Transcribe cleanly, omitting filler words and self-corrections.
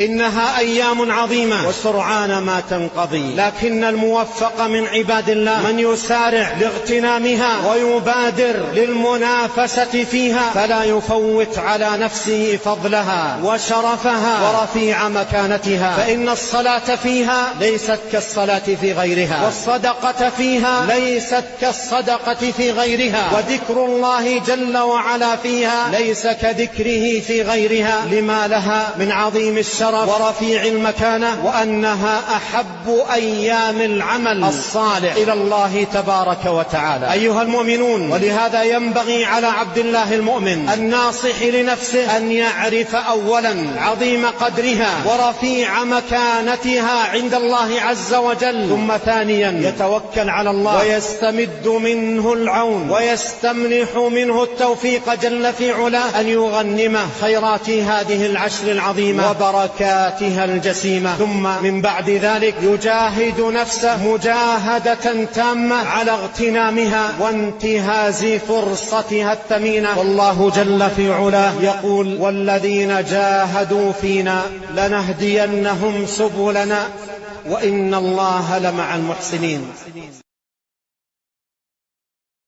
إنها أيام عظيمة وسرعان ما تنقضي، لكن الموفق من عباد الله من يسارع لاغتنامها ويبادر للمنافسة فيها، فلا يفوت على نفسه فضلها وشرفها ورفيع مكانتها. فإن الصلاة فيها ليست كالصلاة في غيرها، والصدقة فيها ليست كالصدقة في غيرها، وذكر الله جل وعلا فيها ليس كذكره في غيرها، لما لها من عظيم الشرف ورفيع المكانة، وأنها أحب أيام العمل الصالح إلى الله تبارك وتعالى. أيها المؤمنون، ولهذا ينبغي على عبد الله المؤمن الناصح لنفسه أن يعرف أولا عظيم قدرها ورفيع مكانتها عند الله عز وجل، ثم ثانيا يتوكل على الله ويستمد منه العون ويستمنح منه التوفيق جل في علاه أن يغنمه خيرات هذه العشر العظيمة وبركاتها الجسيمة، ثم من بعد ذلك يجاهد نفسه مجاهدة تامة على اغتنامها وانتهاز فرصتها الثمينة. والله جل في علاه يقول: والذين جاهدوا فينا لنهدينهم سبلنا وإن الله لمع المحسنين.